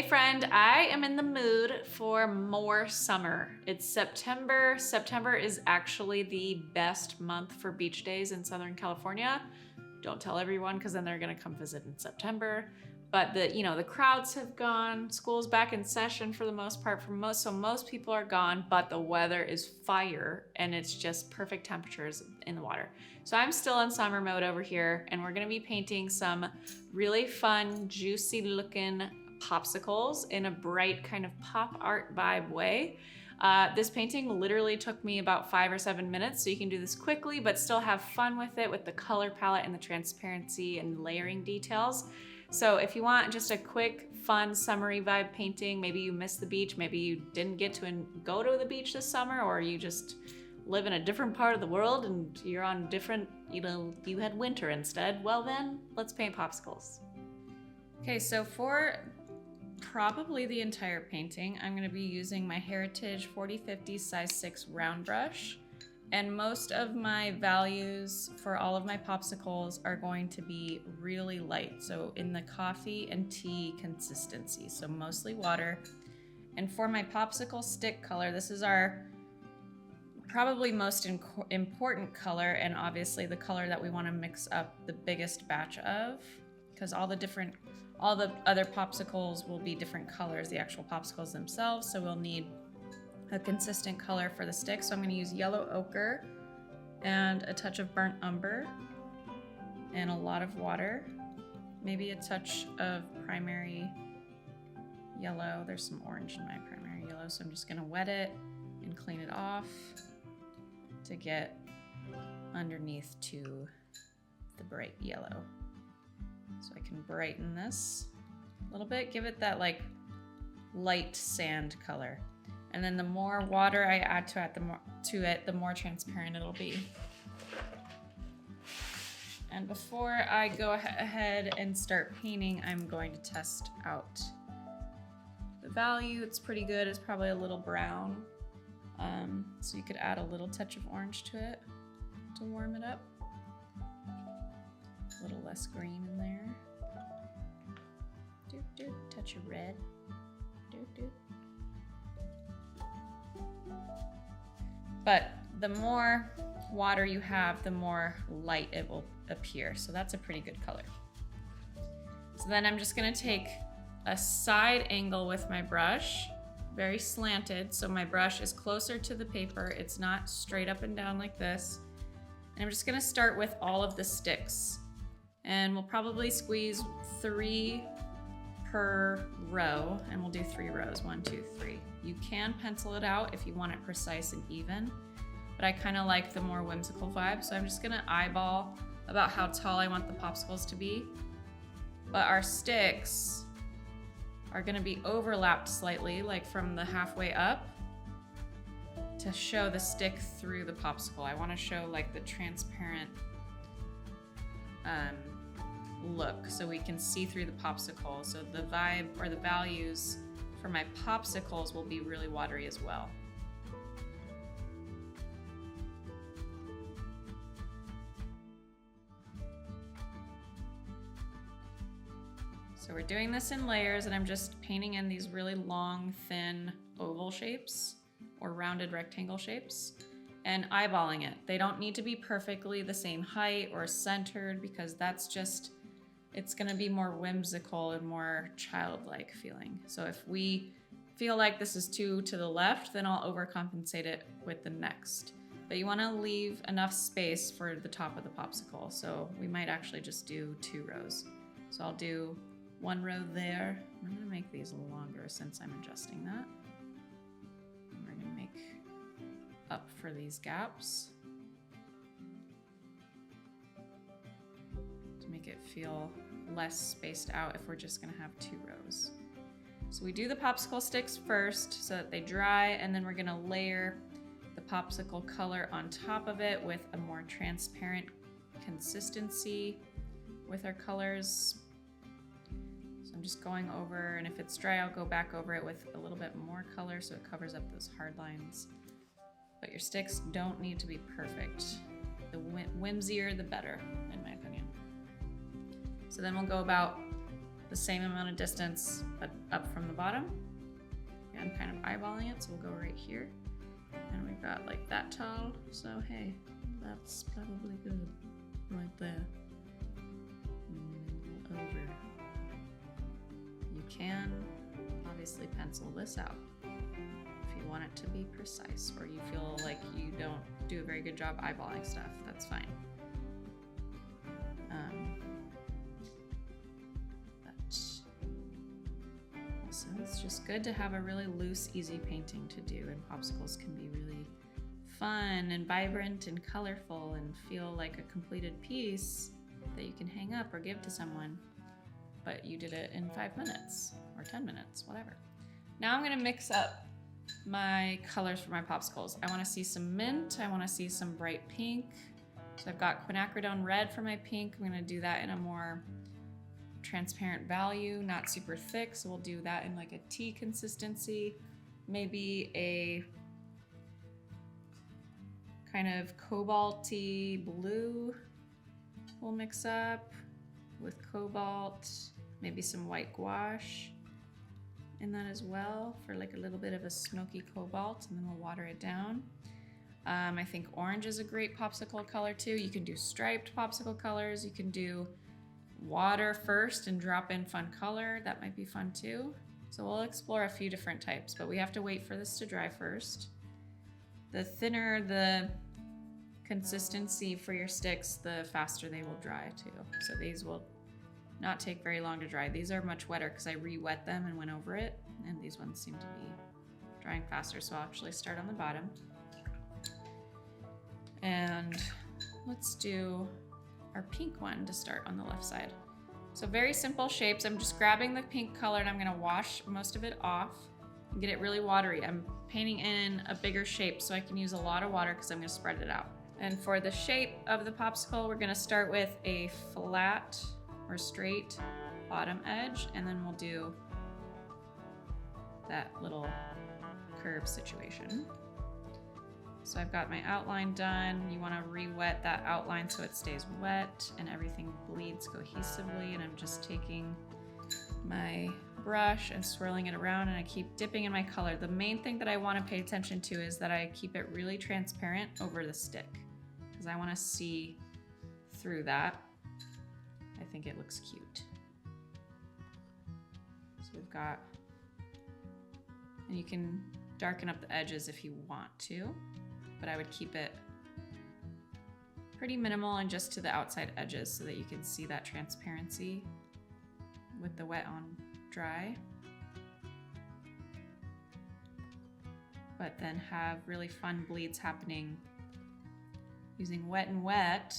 friend, I am in the mood for more summer. It's September. September is actually the best month for beach days in Southern California. Don't tell everyone because then they're gonna come visit in September. But the crowds have gone. School's back in session for the most part so most people are gone, but the weather is fire and it's just perfect temperatures in the water. So I'm still in summer mode over here, and we're gonna be painting some really fun, juicy looking popsicles in a bright kind of pop art vibe way. This painting literally took me about 5 or 7 minutes, so you can do this quickly but still have fun with it with the color palette and the transparency and layering details. So if you want just a quick, fun, summery vibe painting, maybe you missed the beach, maybe you didn't get to go to the beach this summer, or you just live in a different part of the world and you're on different, you had winter instead, well then, let's paint popsicles. Okay, so for probably the entire painting, I'm gonna be using my Heritage 4050 size 6 round brush. And most of my values for all of my popsicles are going to be really light. So in the coffee and tea consistency, so mostly water. And for my popsicle stick color, this is our probably most important color, and obviously the color that we want to mix up the biggest batch of, because all the other popsicles will be different colors, the actual popsicles themselves. So we'll need a consistent color for the stick. So I'm going to use yellow ochre and a touch of burnt umber and a lot of water, maybe a touch of primary yellow. There's some orange in my primary yellow, so I'm just going to wet it and clean it off to get underneath to the bright yellow. So I can brighten this a little bit, give it that like light sand color. And then the more water I add to it, the more transparent it'll be. And before I go ahead and start painting, I'm going to test out the value. It's pretty good. It's probably a little brown. So you could add a little touch of orange to it to warm it up. A little less green in there. Touch of red. But the more water you have, the more light it will appear. So that's a pretty good color. So then I'm just gonna take a side angle with my brush, very slanted. So my brush is closer to the paper. It's not straight up and down like this. And I'm just gonna start with all of the sticks. And we'll probably squeeze 3 per row, and we'll do 3 rows, 1, 2, 3. You can pencil it out if you want it precise and even, but I kind of like the more whimsical vibe. So I'm just gonna eyeball about how tall I want the popsicles to be. But our sticks are gonna be overlapped slightly, like from the halfway up, to show the stick through the popsicle. I wanna show like the transparent look so we can see through the popsicle. So the vibe or the values for my popsicles will be really watery as well. So we're doing this in layers, and I'm just painting in these really long, thin oval shapes or rounded rectangle shapes and eyeballing it. They don't need to be perfectly the same height or centered, because that's just, it's gonna be more whimsical and more childlike feeling. So if we feel like this is too to the left, then I'll overcompensate it with the next. But you wanna leave enough space for the top of the popsicle. So we might actually just do 2 rows. So I'll do 1 row there. I'm gonna make these longer since I'm adjusting that. And we're gonna make up for these gaps to make it feel less spaced out if we're just gonna have 2 rows. So we do the popsicle sticks first so that they dry, and then we're gonna layer the popsicle color on top of it with a more transparent consistency with our colors. So I'm just going over, and if it's dry, I'll go back over it with a little bit more color so it covers up those hard lines. But your sticks don't need to be perfect. The whimsier, the better, in my opinion. So then we'll go about the same amount of distance, but up from the bottom. Yeah, I'm kind of eyeballing it, so we'll go right here. And we've got like that tall, so hey, that's probably good right there. Over. You can obviously pencil this out if you want it to be precise, or you feel like you don't do a very good job eyeballing stuff, that's fine. So it's just good to have a really loose, easy painting to do, and popsicles can be really fun and vibrant and colorful and feel like a completed piece that you can hang up or give to someone, but you did it in 5 minutes or 10 minutes, whatever. Now I'm gonna mix up my colors for my popsicles. I wanna see some mint, I wanna see some bright pink. So I've got quinacridone red for my pink. I'm gonna do that in a more transparent value, not super thick, so we'll do that in like a tea consistency. Maybe a kind of cobalty blue we'll mix up with cobalt, maybe some white gouache in that as well for like a little bit of a smoky cobalt, and then we'll water it down. I think orange is a great popsicle color too. You can do striped popsicle colors, you can do water first and drop in fun color, that might be fun too. So we'll explore a few different types, but we have to wait for this to dry first. The thinner the consistency for your sticks, the faster they will dry too. So these will not take very long to dry. These are much wetter because I re-wet them and went over it, and these ones seem to be drying faster, so I'll actually start on the bottom. And let's do our pink one to start on the left side. So very simple shapes. I'm just grabbing the pink color and I'm gonna wash most of it off and get it really watery. I'm painting in a bigger shape so I can use a lot of water because I'm gonna spread it out. And for the shape of the popsicle, we're gonna start with a flat or straight bottom edge, and then we'll do that little curve situation. So I've got my outline done. You wanna re-wet that outline so it stays wet and everything bleeds cohesively. And I'm just taking my brush and swirling it around, and I keep dipping in my color. The main thing that I wanna pay attention to is that I keep it really transparent over the stick, because I wanna see through that. I think it looks cute. So we've got, and you can darken up the edges if you want to, but I would keep it pretty minimal and just to the outside edges so that you can see that transparency with the wet on dry. But then have really fun bleeds happening using wet and wet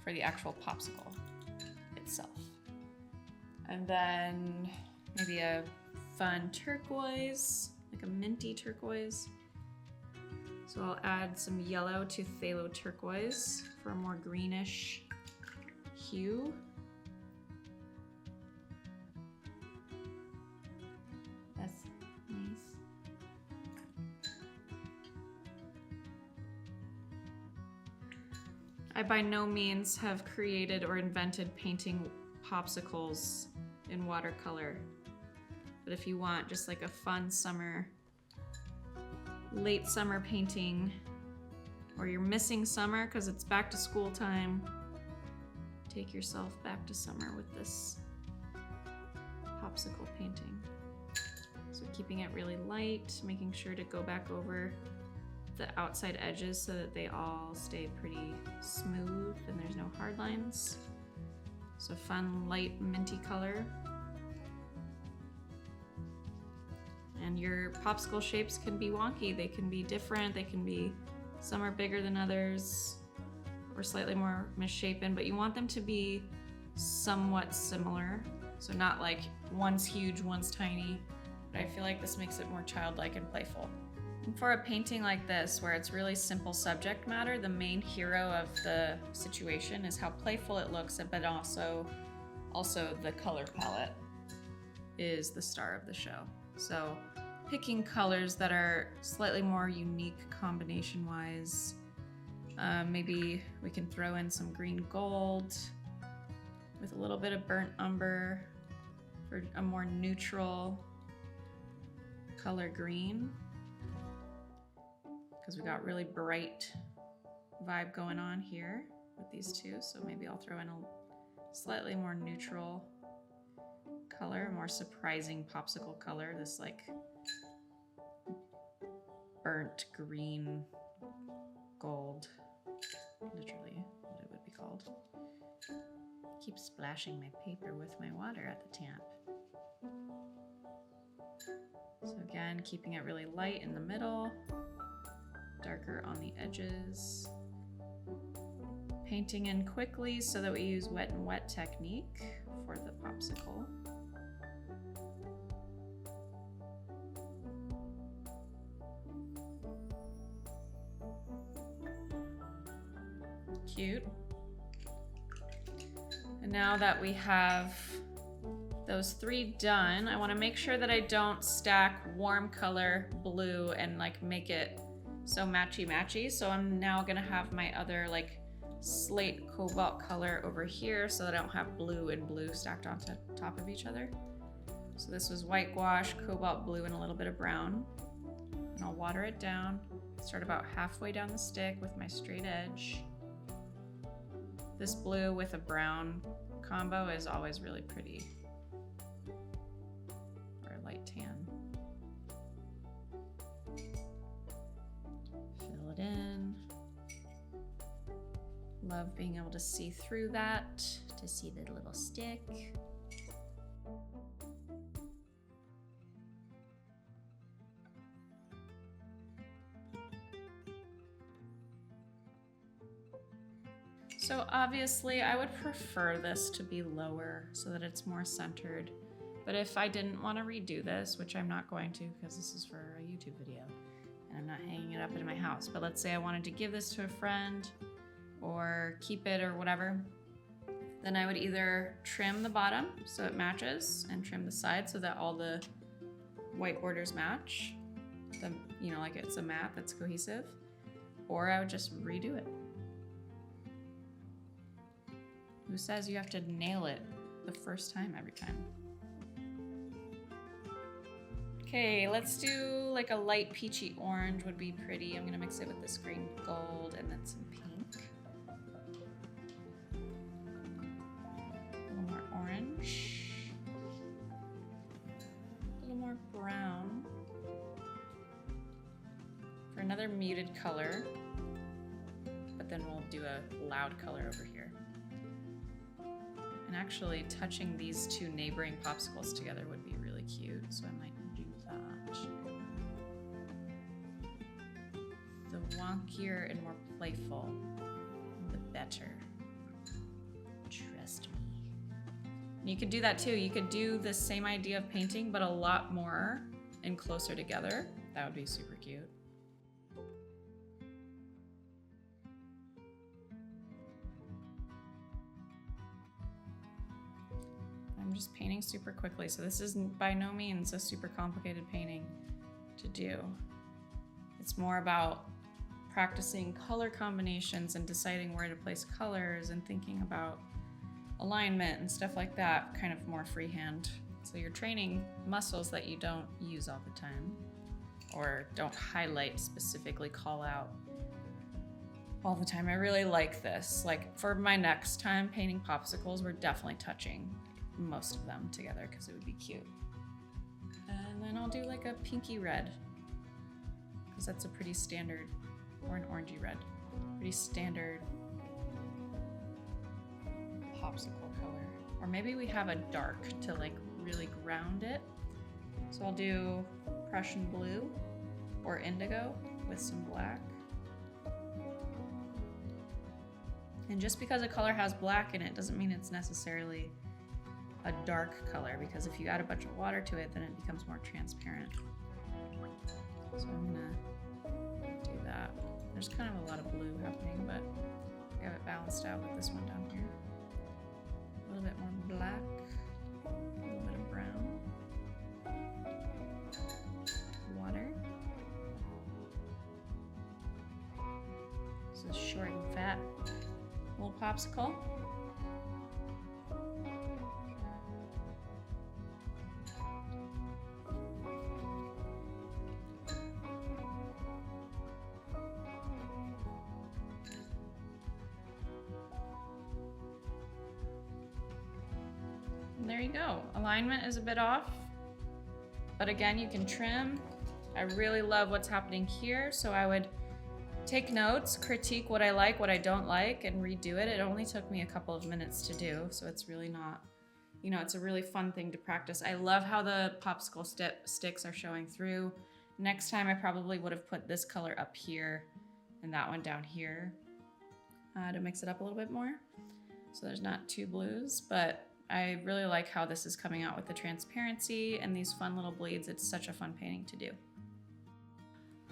for the actual popsicle itself. And then maybe a fun turquoise, like a minty turquoise. So I'll add some yellow to phthalo turquoise for a more greenish hue. That's nice. I by no means have created or invented painting popsicles in watercolor, but if you want just like a fun summer, late summer painting, or you're missing summer because it's back to school time, take yourself back to summer with this popsicle painting. So keeping it really light, making sure to go back over the outside edges so that they all stay pretty smooth and there's no hard lines. So fun, light, minty color. And your popsicle shapes can be wonky. They can be different. They can be, some are bigger than others or slightly more misshapen, but you want them to be somewhat similar. So not like one's huge, one's tiny, but I feel like this makes it more childlike and playful. And for a painting like this, where it's really simple subject matter, the main hero of the situation is how playful it looks, but also the color palette is the star of the show. So picking colors that are slightly more unique combination-wise. Maybe we can throw in some green gold with a little bit of burnt umber for a more neutral color green because we got really bright vibe going on here with these two. So maybe I'll throw in a slightly more neutral color, a more surprising popsicle color, this like burnt green gold, literally what it would be called. I keep splashing my paper with my water at the tap. So again, keeping it really light in the middle, darker on the edges. Painting in quickly so that we use wet and wet technique for the popsicle. Cute. And now that we have those three done, I want to make sure that I don't stack warm color blue and like make it so matchy-matchy. So I'm now gonna have my other like slate cobalt color over here so that I don't have blue and blue stacked on top of each other. So this was white gouache, cobalt blue, and a little bit of brown. And I'll water it down. Start about halfway down the stick with my straight edge. This blue with a brown combo is always really pretty. Or a light tan. Fill it in. Love being able to see through that, to see the little stick. So obviously I would prefer this to be lower so that it's more centered. But if I didn't want to redo this, which I'm not going to because this is for a YouTube video and I'm not hanging it up in my house, but let's say I wanted to give this to a friend or keep it or whatever, then I would either trim the bottom so it matches and trim the side so that all the white borders match, you know, like it's a mat that's cohesive, or I would just redo it. Who says you have to nail it the first time every time? Okay, let's do like a light peachy orange would be pretty. I'm gonna mix it with this green gold and then some pink. A little more orange. A little more brown. For another muted color, but then we'll do a loud color over here. And actually touching these two neighboring popsicles together would be really cute, so I might do that. The wonkier and more playful, the better. Trust me. And you could do that too. You could do the same idea of painting, but a lot more and closer together. That would be super cute. I'm just painting super quickly, so this is by no means a super complicated painting to do. It's more about practicing color combinations and deciding where to place colors and thinking about alignment and stuff like that, kind of more freehand. So you're training muscles that you don't use all the time or don't highlight, specifically call out all the time. I really like this. Like for my next time painting popsicles, we're definitely touching most of them together because it would be cute. And then I'll do like a pinky red because that's a pretty standard, or an orangey red, pretty standard popsicle color. Or maybe we have a dark to like really ground it. So I'll do Prussian blue or indigo with some black. And just because a color has black in it doesn't mean it's necessarily a dark color, because if you add a bunch of water to it, then it becomes more transparent. So I'm gonna do that. There's kind of a lot of blue happening, but I have it balanced out with this one down here. A little bit more black, a little bit of brown, water. This is short and fat little popsicle. there you go. Alignment is a bit off, but again, you can trim. I really love what's happening here, so I would take notes, critique what I like, what I don't like, and redo it. It only took me a couple of minutes to do, so it's really not, you know, it's a really fun thing to practice. I love how the popsicle sticks are showing through. Next time I probably would have put this color up here and that one down here to mix it up a little bit more. So there's not two blues, but I really like how this is coming out with the transparency and these fun little bleeds. It's such a fun painting to do.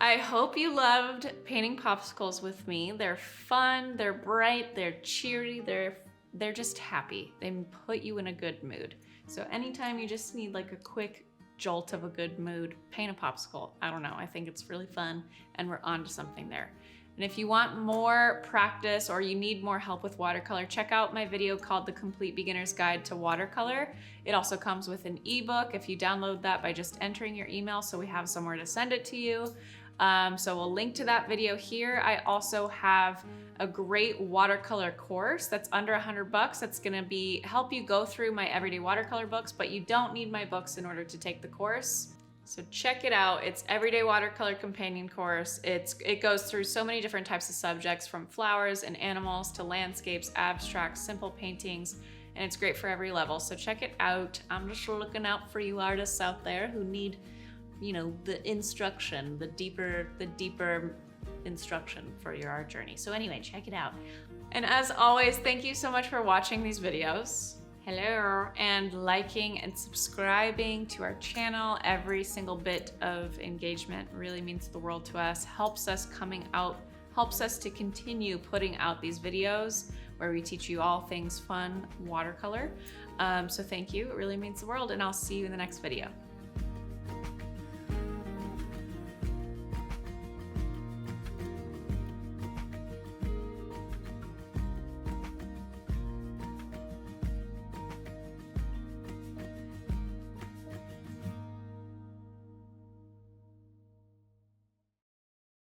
I hope you loved painting popsicles with me. They're fun, they're bright, they're cheery, they're just happy. They put you in a good mood. So anytime you just need like a quick jolt of a good mood, paint a popsicle. I don't know, I think it's really fun and we're on to something there. And if you want more practice or you need more help with watercolor, check out my video called The Complete Beginner's Guide to Watercolor. It also comes with an ebook if you download that by just entering your email so we have somewhere to send it to you. So we'll link to that video here. I also have a great watercolor course that's under $100. That's gonna help you go through my everyday watercolor books, but you don't need my books in order to take the course. So check it out. It's Everyday Watercolor Companion Course. It goes through so many different types of subjects, from flowers and animals to landscapes, abstracts, simple paintings, and it's great for every level. So check it out. I'm just looking out for you artists out there who need, you know, the instruction, the deeper instruction for your art journey. So anyway, check it out. And as always, thank you so much for watching these videos. Hello, and liking and subscribing to our channel. Every single bit of engagement really means the world to us, helps us to continue putting out these videos where we teach you all things fun watercolor. So thank you, it really means the world, and I'll see you in the next video.